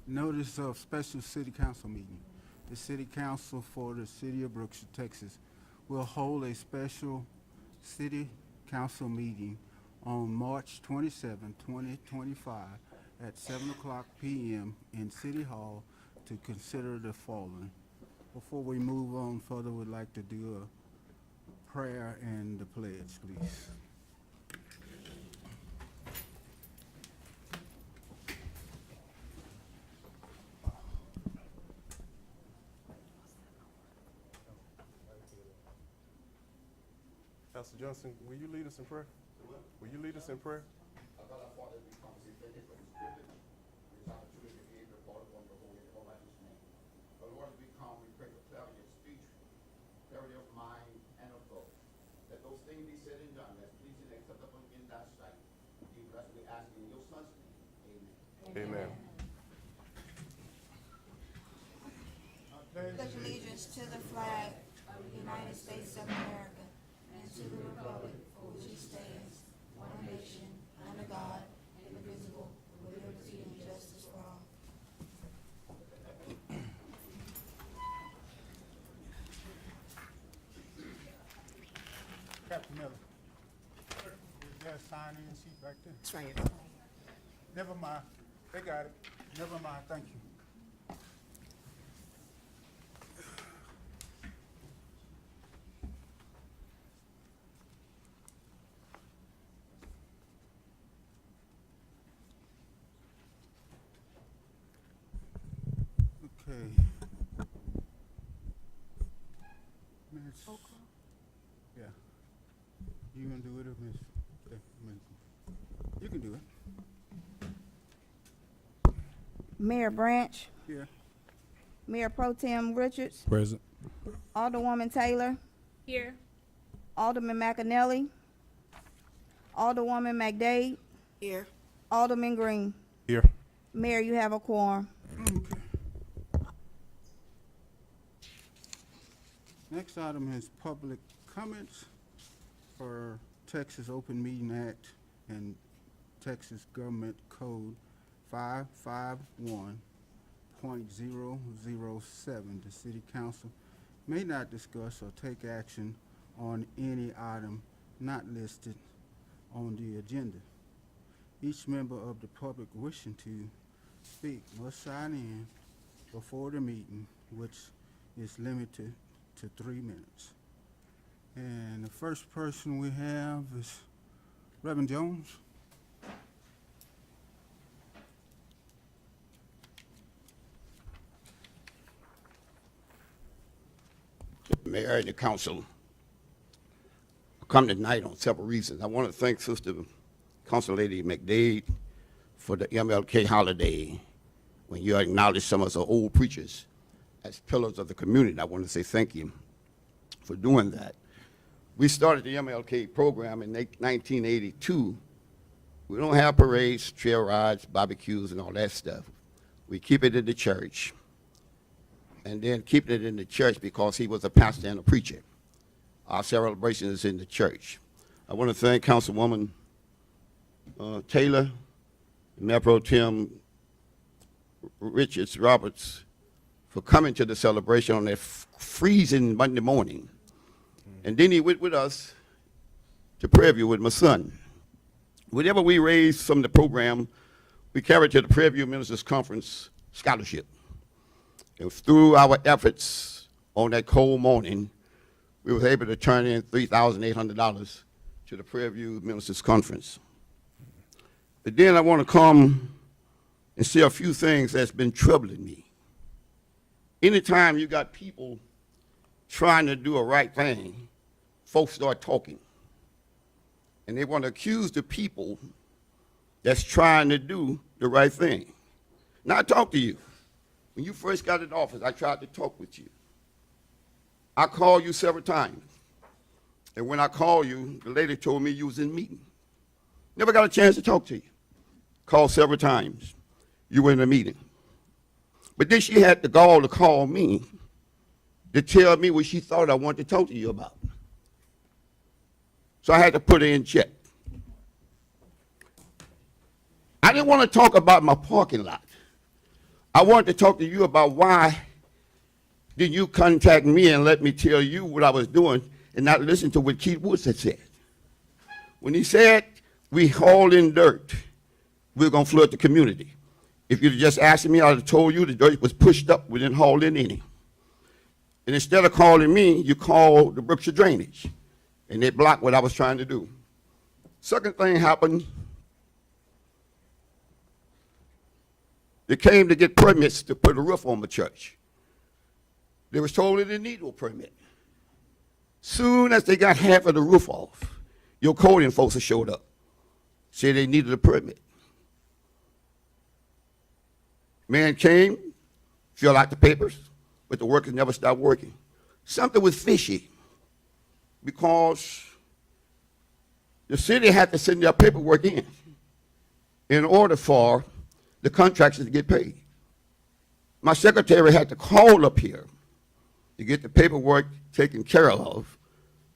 Notice of special city council meeting. The city council for the city of Brookshire, Texas will hold a special city council meeting on March 27, 2025 at 7 o'clock p.m. in City Hall to consider the following. Before we move on further, we'd like to do a prayer and the pledge, please. Pastor Johnson, will you lead us in prayer? Will you lead us in prayer? God, our Father, we come to say thank you for this privilege, this opportunity to be able to call upon your holy and righteous name. But Lord, as we come, we pray for clarity of speech, clarity of mind, and of thought. Let those things be said and done as pleasing and acceptable in thy sight. Even as we ask in your Son's name. Amen. Amen. Pledge allegiance to the flag of the United States of America and to the republic for which it stands, one nation, under God, indivisible, with liberty and justice for all. Captain Miller, is there a sign-in sheet back there? It's right here. Never mind. They got it. Never mind. Thank you. Okay. Miss. Yeah. You gonna do it or Miss? Okay, you can do it. Mayor Branch, Yeah. Mayor Pro Tem Richards, Present. Alderwoman Taylor, Here. Alderman McAnally, Alderwoman McDade, Here. Alderman Green. Here. Mayor, you have a quorum. Next item is public comments for Texas Open Meeting Act and Texas Government Code 551.007. The City Council may not discuss or take action on any item not listed on the agenda. Each member of the public wishing to speak must sign in before the meeting, which is limited to 3 minutes. And the first person we have is Reverend Jones. Mayor and the council, I come tonight on several reasons. I want to thank Sister Council Lady McDade for the MLK holiday. When you acknowledge some of us old preachers as pillars of the community, I want to say thank you for doing that. We started the MLK program in 1982. We don't have parades, trail rides, barbecues, and all that stuff. We keep it in the church. And then keeping it in the church because he was a pastor and a preacher. Our celebration is in the church. I want to thank Councilwoman Taylor, Mayor Pro Tem Roberts for coming to the celebration on that freezing Monday morning. And then he went with us to Prairie View with my son. Whatever we raised from the program, we carried to the Prairie View Ministers Conference scholarship. And through our efforts on that cold morning, we were able to turn in $3,800 to the Prairie View Ministers Conference. But then I want to come and say a few things that's been troubling me. Anytime you got people trying to do a right thing, folks start talking. And they want to accuse the people that's trying to do the right thing. Now I talk to you. When you first got in office, I tried to talk with you. I called you several times. And when I called you, the lady told me you was in a meeting. Never got a chance to talk to you. Called several times. You were in a meeting. But then she had the gall to call me to tell me what she thought I wanted to talk to you about. So I had to put her in check. I didn't want to talk about my parking lot. I wanted to talk to you about why did you contact me and let me tell you what I was doing and not listen to what Keith Woods had said. When he said, we hauled in dirt, we're going to flood the community. If you'd just asked me, I'd have told you the dirt was pushed up, we didn't haul in any. And instead of calling me, you called the Brookshire Drainage, and they blocked what I was trying to do. Second thing happened, they came to get permits to put a roof on the church. They was told they didn't need no permit. Soon as they got half of the roof off, your code enforcer showed up, said they needed a permit. Man came, filled out the papers, but the workers never stopped working. Something was fishy because the city had to send their paperwork in order for the contractors to get paid. My secretary had to call up here to get the paperwork taken care of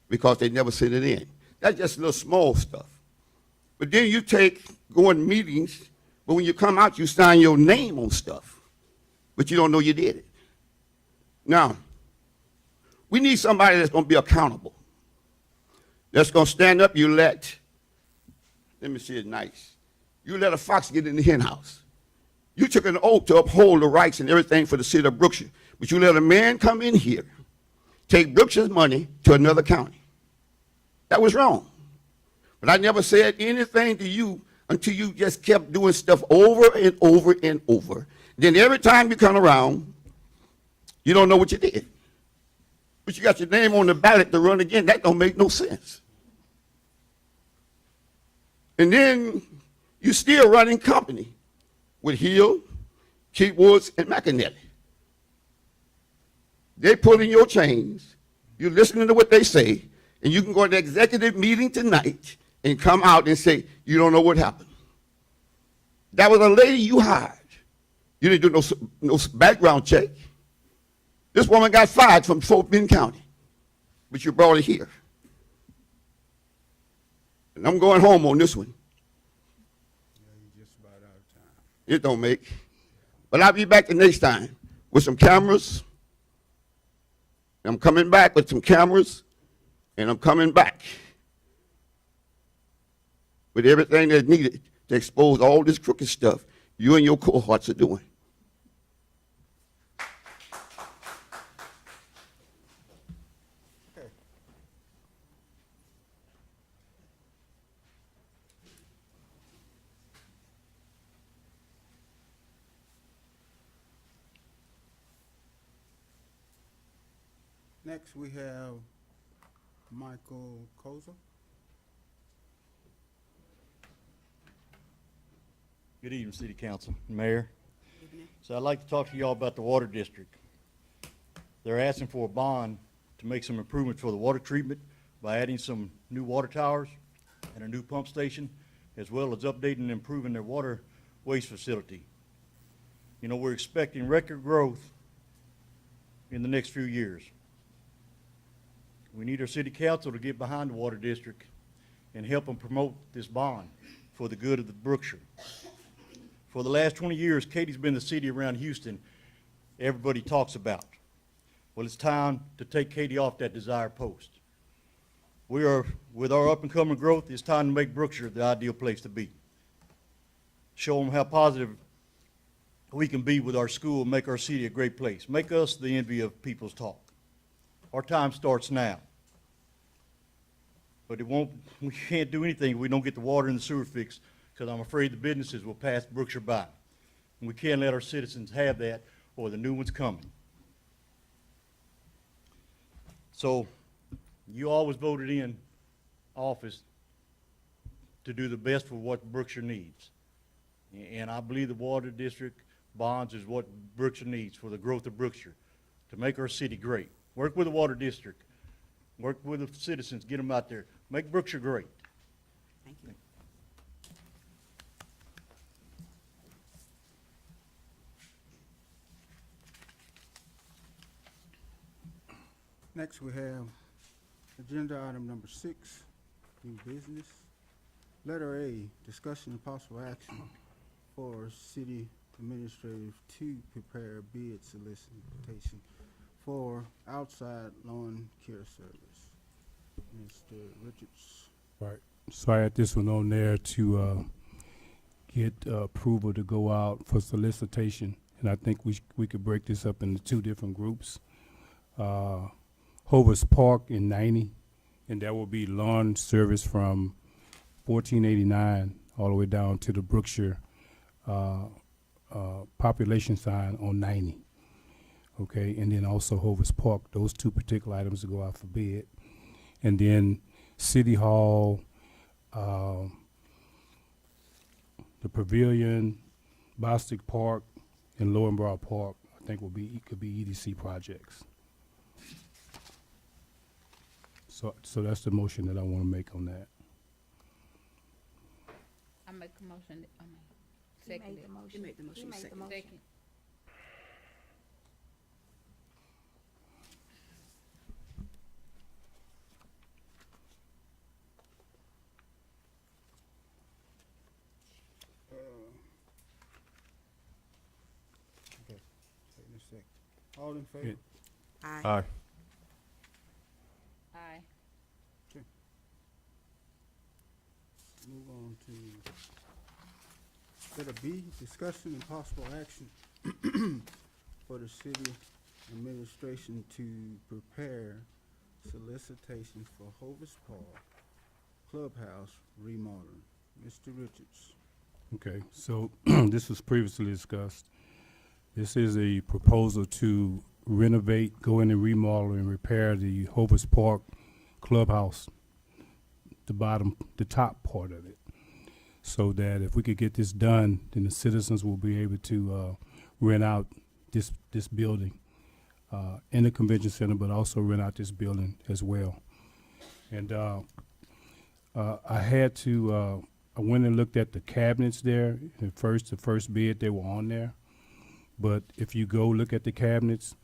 because they never sent it in. That's just little small stuff. But then you go in meetings, but when you come out, you sign your name on stuff, but you don't know you did it. Now, we need somebody that's going to be accountable. That's going to stand up, let me see it nice. You let a fox get in the hen house. You took an oath to uphold the rights and everything for the city of Brookshire, but you let a man come in here, take Brookshire's money to another county. That was wrong. But I never said anything to you until you just kept doing stuff over and over and over. Then every time you come around, you don't know what you did. But you got your name on the ballot to run again. That don't make no sense. And then you still running company with Hill, Keith Woods, and McInerney. They pulling your chains. You're listening to what they say, and you can go to the executive meeting tonight and come out and say, you don't know what happened. That was a lady you hired. You didn't do no background check. This woman got fired from Fort Bend County, but you brought her here. And I'm going home on this one. Yeah, you're just about out of time. It don't make. But I'll be back the next time with some cameras. I'm coming back with some cameras, and I'm coming back with everything that's needed to expose all this crooked stuff you and your cohorts are doing. Next, we have Michael Koza. Good evening, City Council, Mayor. So I'd like to talk to y'all about the water district. They're asking for a bond to make some improvements for the water treatment by adding some new water towers and a new pump station, as well as updating and improving their water waste facility. You know, we're expecting record growth in the next few years. We need our city council to get behind the water district and help them promote this bond for the good of the Brookshire. For the last 20 years, Katie's been the city around Houston everybody talks about. Well, it's time to take Katie off that desired post. With our up and coming growth, it's time to make Brookshire the ideal place to be. Show them how positive we can be with our school, make our city a great place, make us the envy of people's talk. Our time starts now. But we can't do anything if we don't get the water and the sewer fixed, because I'm afraid the businesses will pass Brookshire by. And we can't let our citizens have that, or the new one's coming. So you always voted in office to do the best for what Brookshire needs. And I believe the water district bonds is what Brookshire needs for the growth of Brookshire, to make our city great. Work with the water district. Work with the citizens. Get them out there. Make Brookshire great. Thank you. Next, we have agenda item number 6, new business. Letter A, discussion and possible action for city administrative to prepare a bid solicitation for outside lawn care service. Mr. Richards. Right. So I had this one on there to get approval to go out for solicitation, and I think we could break this up into two different groups. Hovis Park in 90, and that will be lawn service from 1489 all the way down to the Brookshire population sign on 90. Okay, and then also Hovis Park, those two particular items to go out for bid. And then City Hall, the Pavilion, Bostic Park, and Lowenbrough Park, I think could be EDC projects. So that's the motion that I want to make on that. I make a motion, He second made it. the motion. You made the motion, He made the second. motion. Second. Okay, take a sec. All in favor? Yeah. Aye. Aye. Aye. Move on to letter B, discussion and possible action for the city administration to prepare solicitations for Hovis Park Clubhouse remodeling. Mr. Richards. Okay, so this was previously discussed. This is a proposal to renovate, go in and remodel and repair the Hovis Park Clubhouse, the top part of it. So that if we could get this done, then the citizens will be able to rent out this building in the convention center, but also rent out this building as well. And I went and looked at the cabinets there. The first bid, they were on there. But if you go look at the cabinets,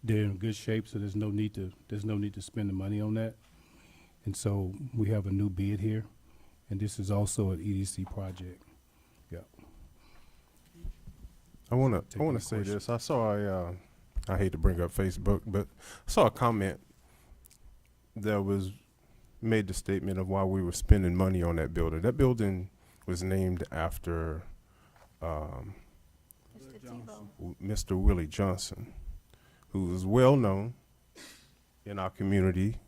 they're in good shape, so there's no need to spend the money on that. And so we have a new bid here, and this is also an EDC project. Yeah. I wanna Take any say questions. this. I saw I hate to bring up Facebook, but I saw a comment that was made the statement of why we were spending money on that building. That building was named after Mr. Tebow. Mr. Willie Johnson, who is well known in our community.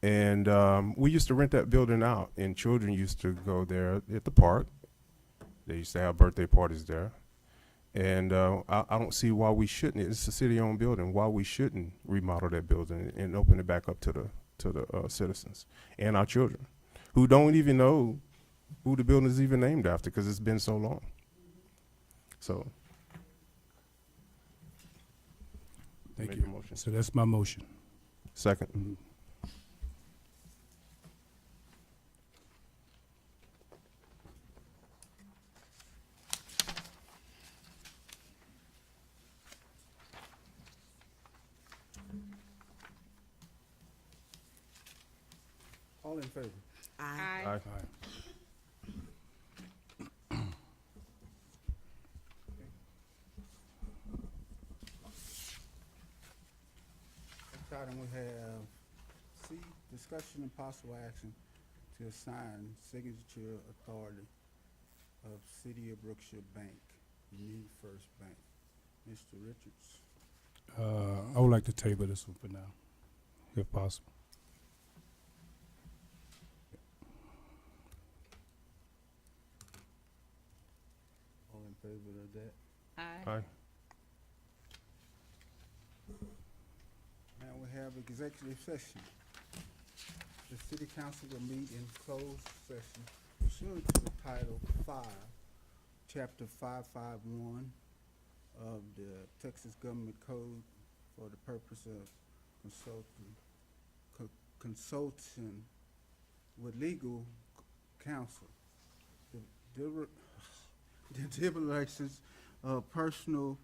And we used to rent that building out, and children used to go there at the park. They used to have birthday parties there. And I don't see why we shouldn't. It's a city-owned building. Why we shouldn't remodel that building and open it back up to the citizens and our children, who don't even know who the building is even named after because it's been so long. So, Thank make you. the motion. So that's my motion. Second. Mhm. All in favor? Aye. Aye. Aye. Aye. Next item we have C, discussion and possible action to assign signature authority of City of Brookshire Bank, New First Bank. Mr. Richards. I would like to table this one for now, if possible. All in favor of that? Aye. Aye. Now we have executive session. The city council will meet in closed session pursuant to the Title 5, Chapter 551 of the Texas Government Code for the purpose of consulting with legal counsel. The deliberations of personal,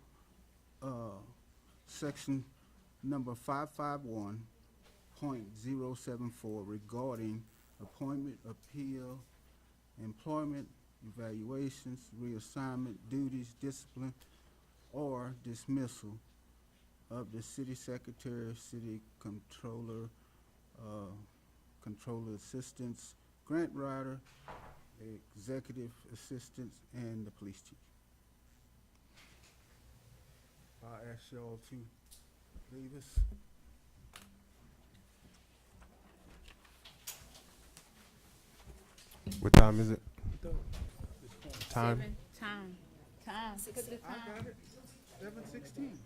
section number 551.074 regarding appointment, appeal, employment, evaluations, reassignment, duties, discipline, or dismissal of the city secretary, city controller, controller assistants, grant writer, executive assistants, and the police chief. I'll ask y'all to leave us. What time is it? Time? Time. Put the I got it, 7:16.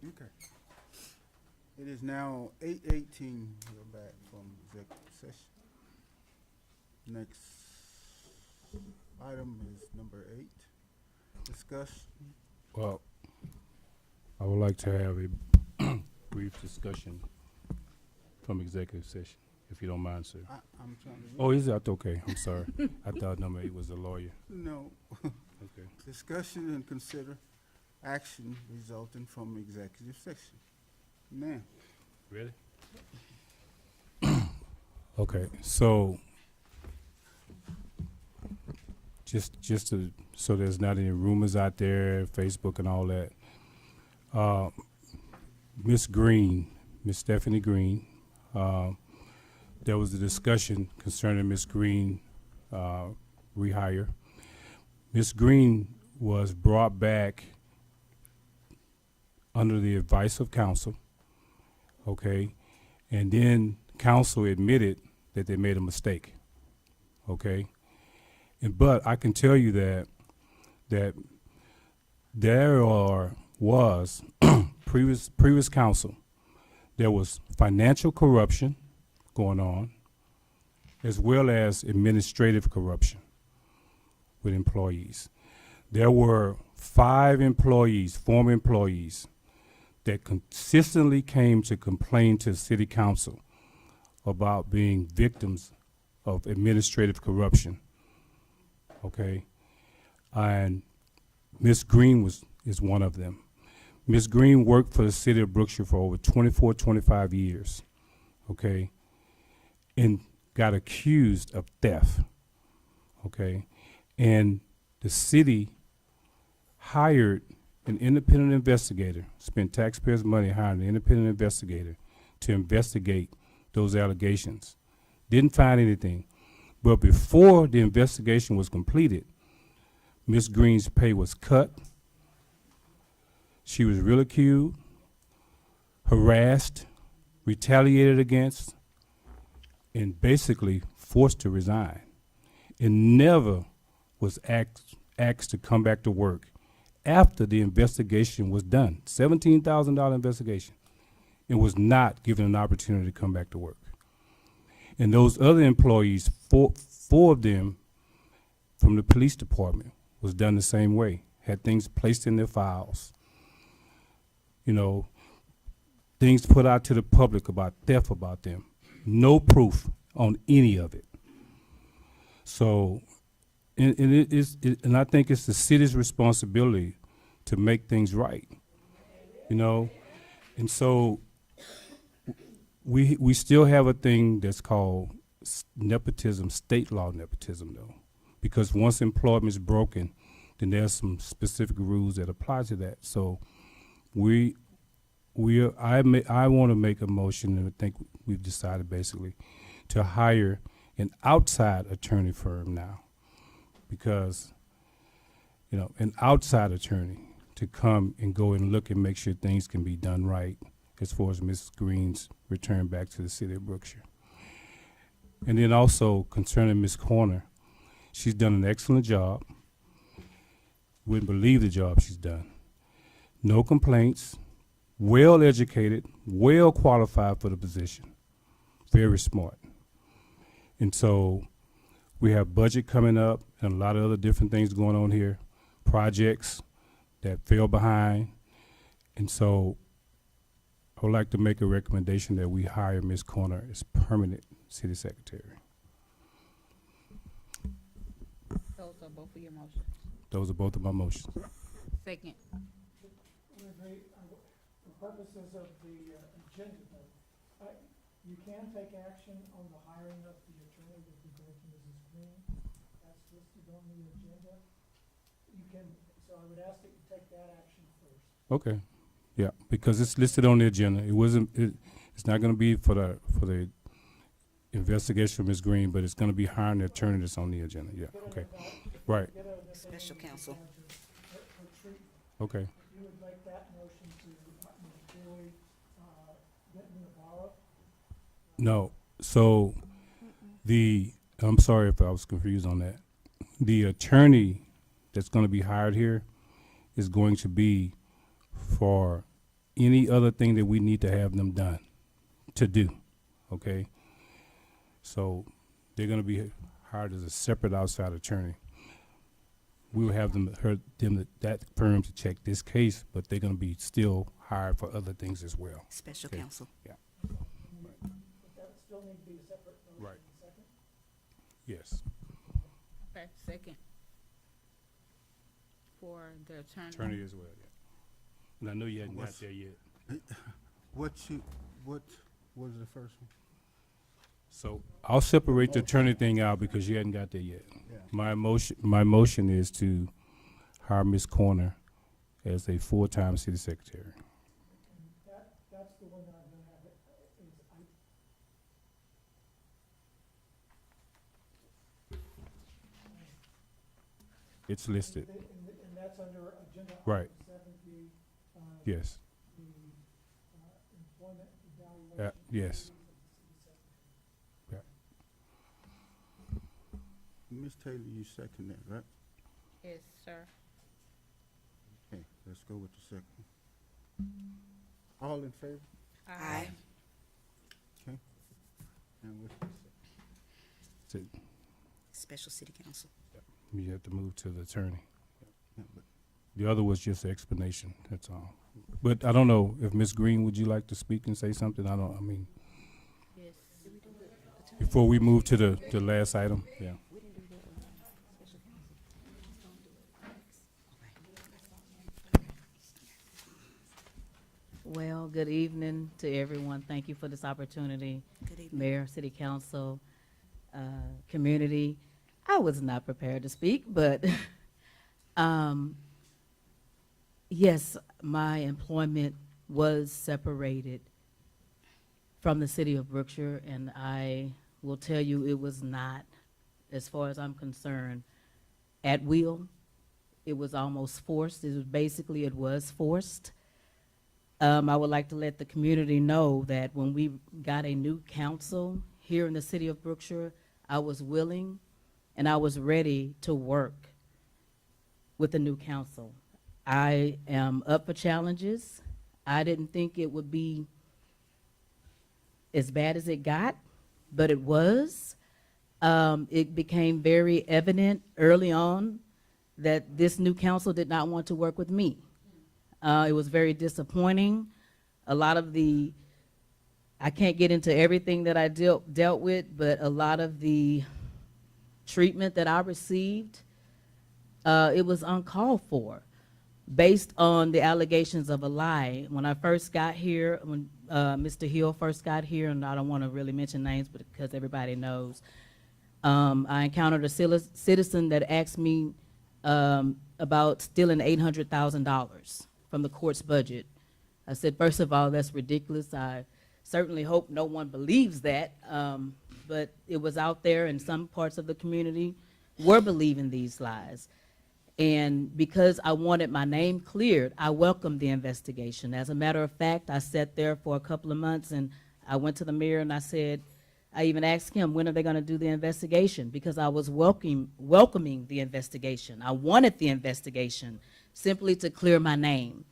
Okay. It is now 8:18. We're back from executive session. Next item is number 8. Discuss. Well, I would like to have a brief discussion from executive session, if you don't mind, sir. I'm trying to. Oh, is that okay? I'm sorry. I thought number 8 was a lawyer. No. Okay. Discussion and consider action resulting from executive session. Now, Ready? Okay, so just to, so there's not any rumors out there, Facebook and all that. Miss Green, Miss Stephanie Green, there was a discussion concerning Miss Green rehire. Miss Green was brought back under the advice of counsel, okay? And then counsel admitted that they made a mistake, okay? But I can tell you that there was previous counsel, there was financial corruption going on, as well as administrative corruption with employees. There were 5 employees, former employees, that consistently came to complain to city council about being victims of administrative corruption. Okay, and Miss Green is one of them. Miss Green worked for the city of Brookshire for over 25 years, okay, and got accused of theft, okay, and the city hired an independent investigator, spent taxpayers' money hiring an independent investigator to investigate those allegations. Didn't find anything. But before the investigation was completed, Ms. Green's pay was cut. She was ridiculed, harassed, retaliated against, and basically forced to resign. And never was asked to come back to work after the investigation was done. $17,000 investigation, and was not given an opportunity to come back to work. And those other employees, four of them from the police department, was done the same way. Had things placed in their files. You know, things put out to the public about theft about them. No proof on any of it. So, and I think it's the city's responsibility to make things right. You know, and so we still have a thing that's called nepotism, state law nepotism, though, because once employment is broken, then there's some specific rules that apply to that. So I want to make a motion, and I think we've decided basically to hire an outside attorney firm now, because an outside attorney to come and go and look and make sure things can be done right as far as Ms. Green's return back to the city of Brookshire. And then also concerning Ms. Corner, she's done an excellent job. Wouldn't believe the job she's done. No complaints, well educated, well qualified for the position, very smart. And so we have budget coming up and a lot of other different things going on here, projects that fell behind. And so I would like to make a recommendation that we hire Ms. Corner as permanent city secretary. Those are both of your motions. Those are both of my motions. Second. For purposes of the agenda, though, you can take action on the hiring of the attorney with regard to Mrs. Green. That's listed on the agenda. You can, so I would ask that you take that action first. Okay, yeah, because it's listed on the agenda. It wasn't. It's not going to be for the investigation of Ms. Green, but it's going to be hiring the attorney that's on the agenda. Yeah. Okay. Right. Special counsel. Okay. If you would make that motion to employ Benton Navarro. No. So I'm sorry if I was confused on that. The attorney that's going to be hired here is going to be for any other thing that we need to have them done, to do, okay? So they're gonna be hired as a separate outside attorney. We will have that firm to check this case, but they're gonna be still hired for other things as well. Special Okay. counsel. Yeah, But that would still need to be a separate motion Right. and second. yes. Okay, second. For the attorney. Attorney as well, yeah. And I know you hadn't got What's- there yet. What was the first one? So I'll separate the attorney thing out because you hadn't got there yet. Yeah. My motion is to hire Ms. Corner as a full-time city secretary. That's the one that I'm gonna have, It's listed, and that's under agenda Right. item 70, yes, the employment evaluation. yes. Ms. Taylor, you second that, right? Yes, sir. Okay, let's go with the second. All in favor? Aye. Okay. And what's the second? So Special city council. you have to move to the attorney. Yeah, but The other was just explanation, that's all. But I don't know, if Ms. Green, would you like to speak and say something? Yes. Before we move to the last item, yeah. Well, good evening to everyone. Thank you for this opportunity. Good evening. Mayor, City Council, community. I was not prepared to speak, but yes, my employment was separated from the city of Brookshire, and I will tell you it was not, as far as I'm concerned, at will. It was almost forced. It was forced. I would like to let the community know that when we got a new council here in the city of Brookshire, I was willing and I was ready to work with the new council. I am up for challenges. I didn't think it would be as bad as it got, but it was. It became very evident early on that this new council did not want to work with me. It was very disappointing. A lot of I can't get into everything that I dealt with, but a lot of the treatment that I received, it was uncalled for, based on the allegations of a lie. When I first got here, when Mr. Hill first got here, and I don't want to really mention names because everybody knows, I encountered a citizen that asked me about stealing $800,000 from the court's budget. I said, first of all, that's ridiculous. I certainly hope no one believes that, but it was out there, and some parts of the community were believing these lies. And because I wanted my name cleared, I welcomed the investigation. As a matter of fact, I sat there for a couple of months, and I went to the mayor and I even asked him, when are they going to do the investigation? Because I was welcoming the investigation. I wanted the investigation simply to clear my name.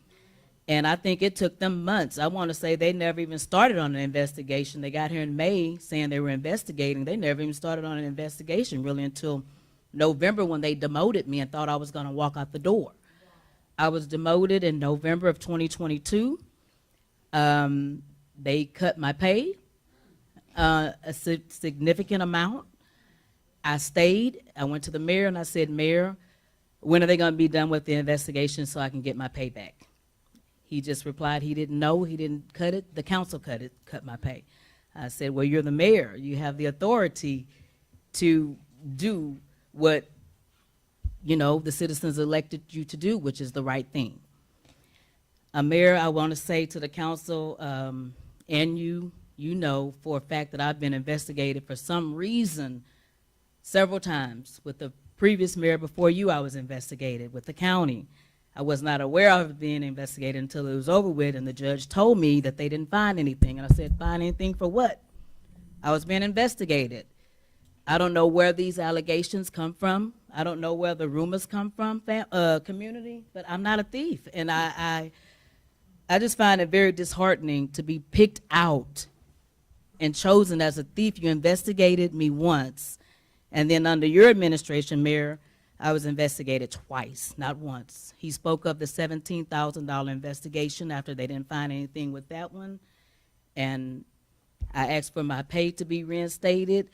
And I think it took them months. I want to say they never even started on an investigation. They got here in May saying they were investigating. They never even started on an investigation really until November, when they demoted me and thought I was going to walk out the door. I was demoted in November of 2022. They cut my pay, a significant amount. I stayed. I went to the mayor and I said, Mayor, when are they going to be done with the investigation so I can get my pay back? He just replied he didn't know. He didn't cut it. The council cut my pay. I said, well, you're the mayor. You have the authority to do what, the citizens elected you to do, which is the right thing. Mayor, I want to say to the council, and you know for a fact that I've been investigated for some reason several times. With the previous mayor before you, I was investigated. With the county, I was not aware of being investigated until it was over with, and the judge told me that they didn't find anything. And I said, find anything for what? I was being investigated. I don't know where these allegations come from. I don't know where the rumors come from, community, but I'm not a thief. And I I just find it very disheartening to be picked out and chosen as a thief. You investigated me once, and then under your administration, Mayor, I was investigated twice, not once. He spoke of the $17,000 investigation after they didn't find anything with that one, and I asked for my pay to be reinstated.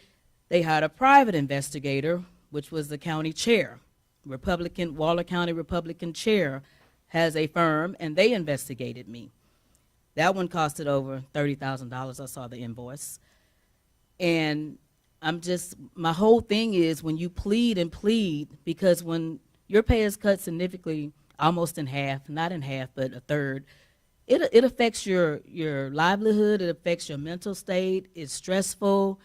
They hired a private investigator, which was the county chair. Waller County Republican chair has a firm, and they investigated me. That one costed over $30,000. I saw the invoice. And my whole thing is when you plead and plead, because when your pay is cut significantly, almost in half, not in half, but a third, it affects your livelihood, it affects your mental state, it's stressful,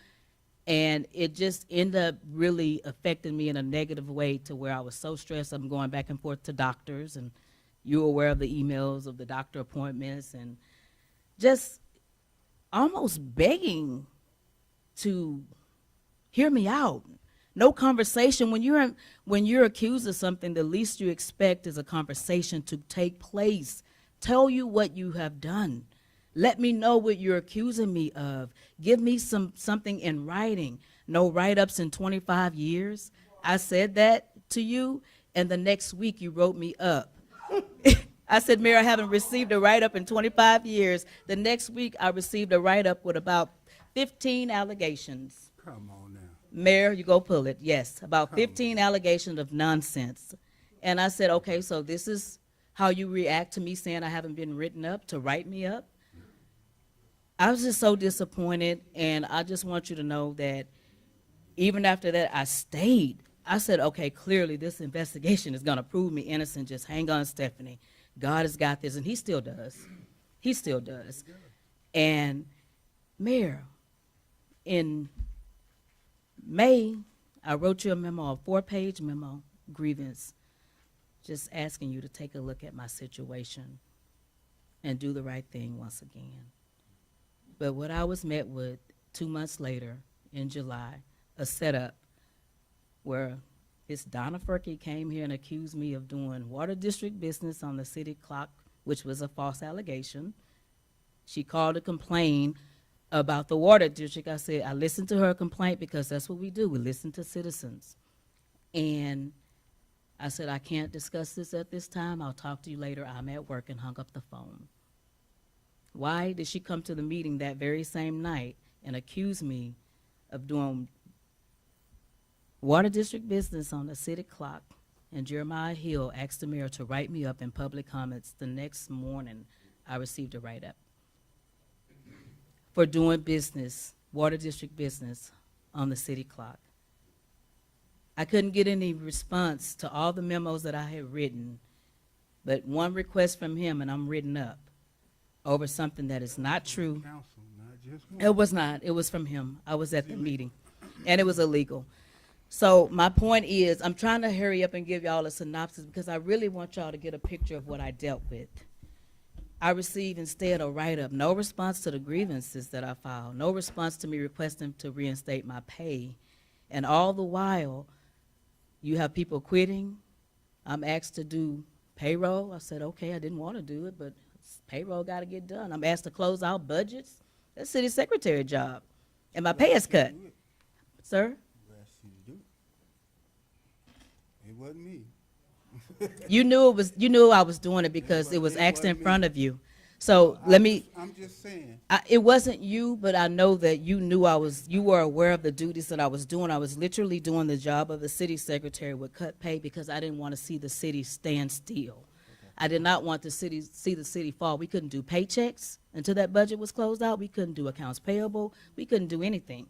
and it just ended up really affecting me in a negative way to where I was so stressed. I'm going back and forth to doctors, and you're aware of the emails of the doctor appointments, and just almost begging to hear me out. No conversation. When you're accused of something, the least you expect is a conversation to take place. Tell you what you have done. Let me know what you're accusing me of. Give me something in writing. No write-ups in 25 years. I said that to you, and the next week you wrote me up. I said, Mayor, I haven't received a write-up in 25 years. The next week I received a write-up with about 15 allegations. Come on now. Mayor, you go pull it. Yes, about 15 allegations of nonsense. And I said, okay, so this is how you react to me saying I haven't been written up, to write me up? I was just so disappointed, and I just want you to know that even after that, I stayed. I said, okay, clearly this investigation is going to prove me innocent. Just hang on, Stephanie. God has got this, and he still does. He still does. And, Mayor, in May, I wrote you a memo, a 4-page memo, grievance, just asking you to take a look at my situation and do the right thing once again. But what I was met with 2 months later, in July, a setup where this Donna Furkey came here and accused me of doing water district business on the city clock, which was a false allegation. She called to complain about the water district. I said, I listened to her complaint because that's what we do. We listen to citizens. And I said, I can't discuss this at this time. I'll talk to you later. I'm at work, and hung up the phone. Why did she come to the meeting that very same night and accuse me of doing water district business on the city clock? And Jeremiah Hill asked the mayor to write me up in public comments. The next morning, I received a write-up for doing business, water district business, on the city clock. I couldn't get any response to all the memos that I had written, but one request from him, and I'm written up over something that is not true. Council, not just one. It was not. It was from him. I was at the meeting, and it was illegal. So my point is, I'm trying to hurry up and give y'all a synopsis because I really want y'all to get a picture of what I dealt with. I received instead a write-up, no response to the grievances that I filed, no response to me requesting to reinstate my pay. And all the while, you have people quitting. I'm asked to do payroll. I said, okay, I didn't want to do it, but payroll got to get done. I'm asked to close out budgets. That's city secretary job. And my pay is cut. Sir? Asked you to do it. It wasn't me. You knew I was doing it because it was asked in front of you. So let me, I'm just saying. it wasn't you, but I know that you knew you were aware of the duties that I was doing. I was literally doing the job of the city secretary with cut pay because I didn't want to see the city stand still. I did not want to see the city fall. We couldn't do paychecks until that budget was closed out. We couldn't do accounts payable. We couldn't do anything.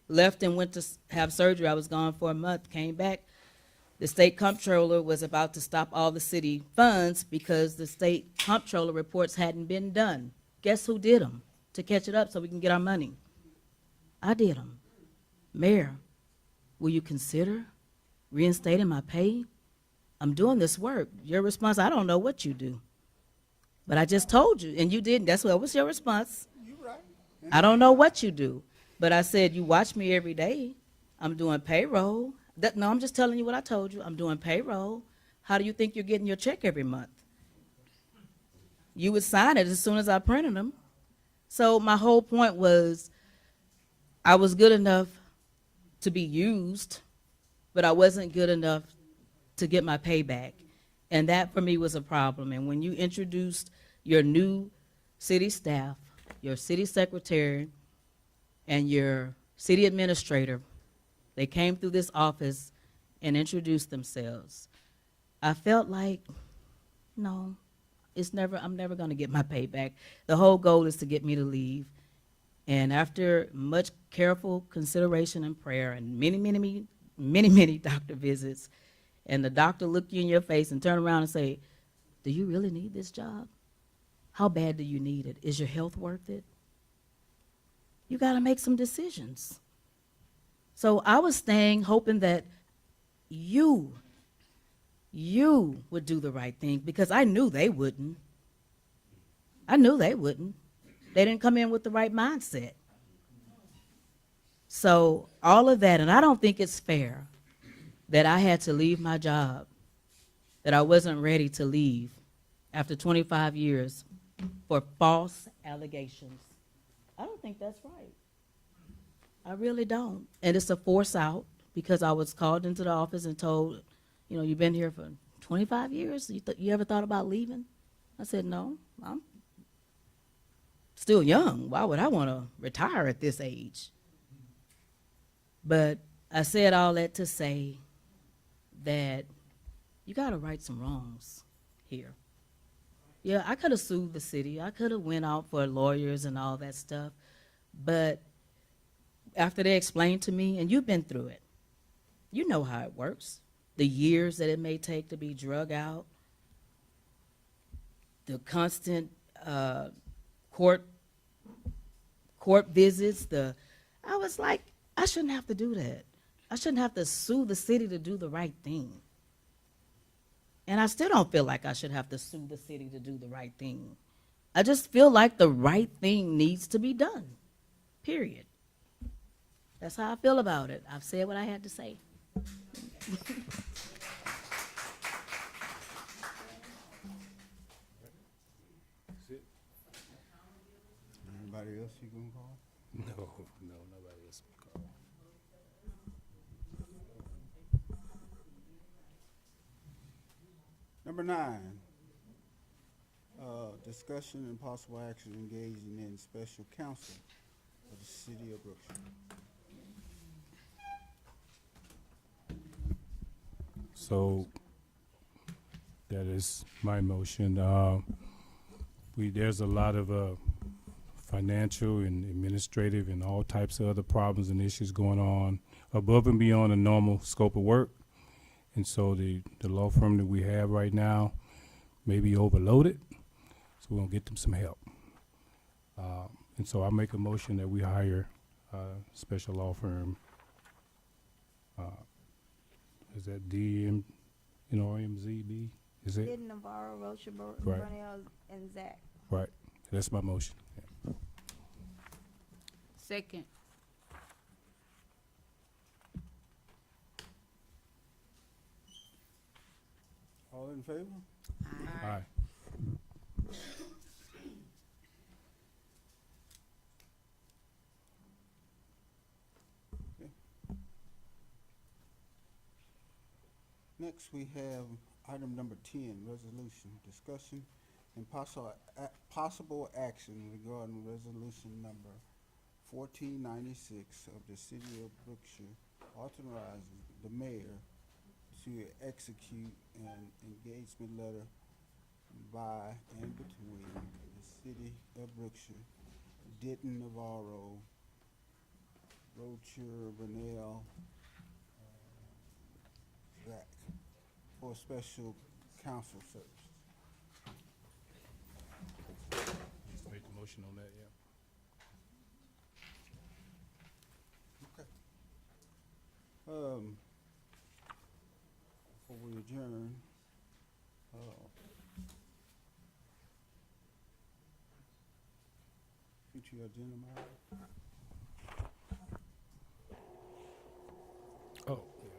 Left and went to have surgery. I was gone for a month, came back. The state comptroller was about to stop all the city funds because the state comptroller reports hadn't been done. Guess who did them to catch it up so we can get our money? I did them. Mayor, will you consider reinstating my pay? I'm doing this work. Your response, I don't know what you do. But I just told you, and you didn't. That's what was your response. You're right. I don't know what you do. But I said, you watch me every day. I'm doing payroll. No, I'm just telling you what I told you. I'm doing payroll. How do you think you're getting your check every month? you would sign it as soon as I printed them. So my whole point was I was good enough to be used, but I wasn't good enough to get my payback. And that for me was a problem. And when you introduced your new city staff, your city secretary, and your city administrator, they came through this office and introduced themselves. I felt like, no, I'm never gonna get my payback. The whole goal is to get me to leave. And after much careful consideration and prayer and many doctor visits, and the doctor look you in your face and turn around and say, do you really need this job? How bad do you need it? Is your health worth it? You gotta make some decisions. So I was staying hoping that you would do the right thing, because I knew they wouldn't. I knew they wouldn't. They didn't come in with the right mindset. So all of that, and I don't think it's fair that I had to leave my job, that I wasn't ready to leave after 25 years for false allegations. I don't think that's right. I really don't. And it's a force out, because I was called into the office and told, you know, you've been here for 25 years. You ever thought about leaving? I said, no, I'm still young. Why would I want to retire at this age? But I said all that to say that you got to right some wrongs here. Yeah, I could have sued the city. I could have went out for lawyers and all that stuff. But after they explained to me, and you've been through it, you know how it works. The years that it may take to be drug out, the constant court visits, I was like, I shouldn't have to do that. I shouldn't have to sue the city to do the right thing. And I still don't feel like I should have to sue the city to do the right thing. I just feel like the right thing needs to be done, period. That's how I feel about it. I've said what I had to say. Anybody else you gonna call? No, nobody else. Number 9, discussion and possible action engaging in special counsel of the city of Brookshire. So that is my motion. There's a lot of financial and administrative and all types of other problems and issues going on above and beyond the normal scope of work. And so the law firm that we have right now may be overloaded, so we're gonna get them some help. And so I make a motion that we hire a special law firm. Is that RMZB? Is it? Did Navarro, Rocha, Right. Brunel, and Zach. Right, that's my motion. Yeah. Second. All in favor? Aye. Next, we have item number 10, resolution, discussion and possible action regarding resolution number 1496 of the city of Brookshire, authorizing the mayor to execute an engagement letter by and between the city of Brookshire, Denton, Navarro, Brookshire, Brunel, Zach, for special counsel services. Just make the motion on that, yeah. Before we adjourn, future agenda matter. Oh, yeah.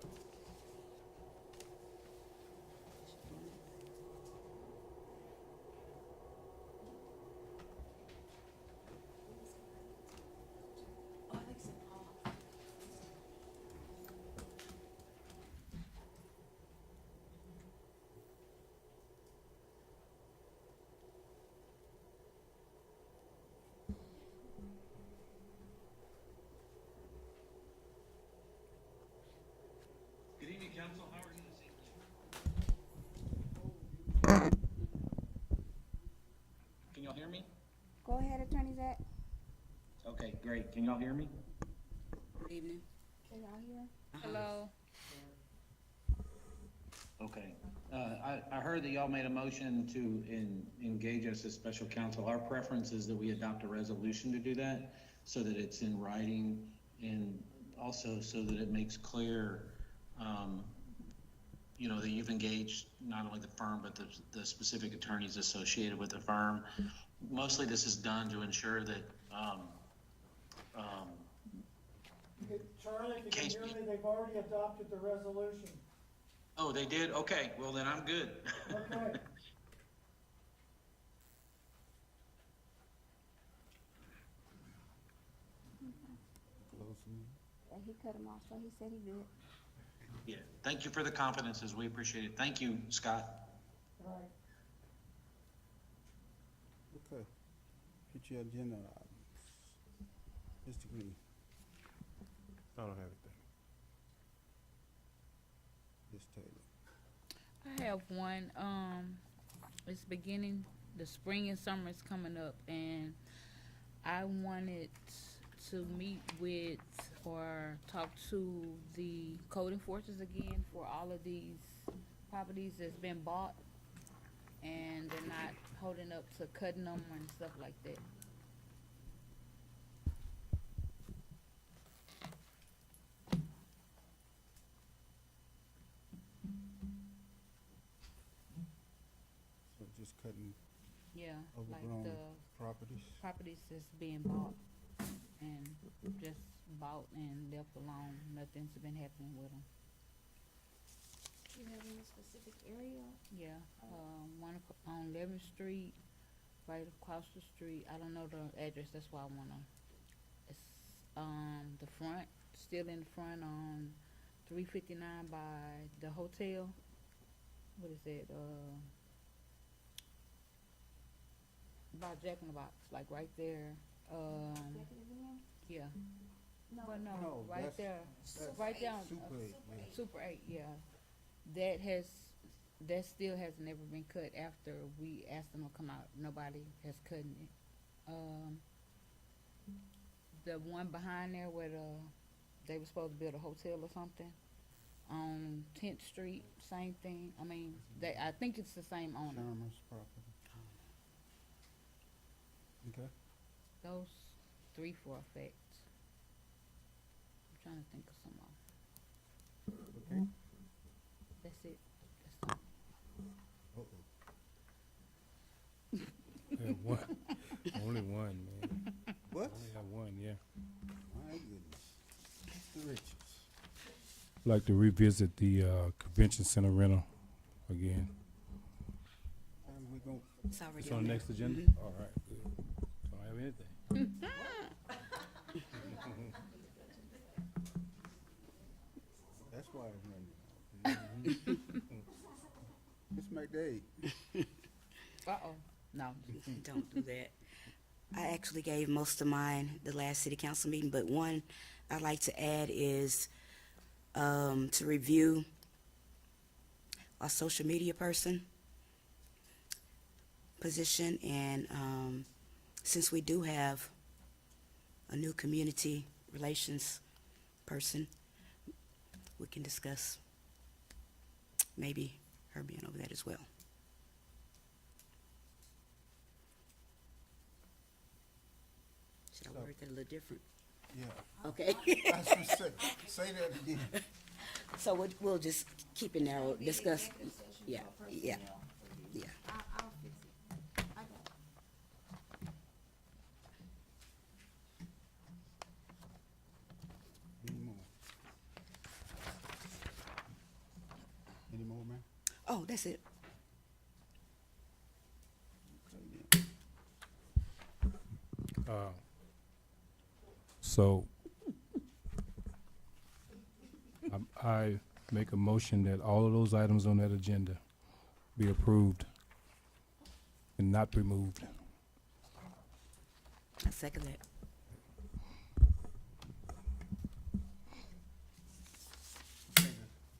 me? Go ahead, Attorney Zach. Okay, great. Can y'all hear me? Good evening. Can y'all hear? Hello. Okay. I heard that y'all made a motion to engage us as special counsel. Our preference is that we adopt a resolution to do that, so that it's in writing, and also so that it makes clear, you know, that you've engaged not only the firm, but the specific attorneys associated with the firm. Mostly this is done to ensure that, Okay, Charlie, if you can Case- hear me, they've already adopted the resolution. oh, they did? Okay, well then I'm good. Okay. Yeah, he cut him off, so he said he good. Yeah, thank you for the confidences. We appreciate it. Thank you, Scott. All right. Okay. Future agenda items. Mr. Green, I don't have anything. Ms. Taylor. I have one, it's beginning, the spring and summer is coming up, and I wanted to meet with or talk to the code enforcers again for all of these properties that's been bought, and they're not holding up to cutting them and stuff like that. So just cutting Yeah, like overgrown the properties. properties that's being bought and just bought and left alone, nothing's been happening with them. You have any specific area? Yeah, one on 11th Street, right across the street. I don't know the address, that's why I wanna. It's, the front, still in the front on 359 by the hotel. What is that, by Jack in the Box, like right there, Executive Inn? yeah. No. But no, No, right that's- there, Super right eight. down, Super eight, yeah. Super 8, yeah. That still has never been cut after we asked them to come out. Nobody has cut it. The one behind there where they were supposed to build a hotel or something, on 10th Street, same thing. I mean, I think it's the same owner. Sherman's property. Okay. Those 3 for effects. I'm trying to think of some more. Okay. That's it. That's all. Uh-oh. Yeah, one, only one, man. What? Only have one, yeah. My goodness. Mr. Richards. Like to revisit the convention center rental again. And we gon' It's already It's on the there. next agenda? Mhm. All right, good. Don't have anything. that's why it's running. Ms. McDade. Uh-oh. No. Don't do that. I actually gave most of mine the last city council meeting, but one I'd like to add is to review our social media person position, and since we do have a new community relations person, we can discuss maybe her being over that as well. Should I word that a little different? Yeah. Okay. I was gonna say that again. So we'll just keep it narrow, discuss, yeah, yeah, yeah. I'll fix it. I got it. Any more? Any more, man? Oh, that's it. Okay, then. So, I make a motion that all of those items on that agenda be approved and not removed. I second that.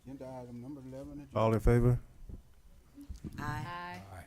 Agenda item number 11. All in favor? Aye. Aye. Aye.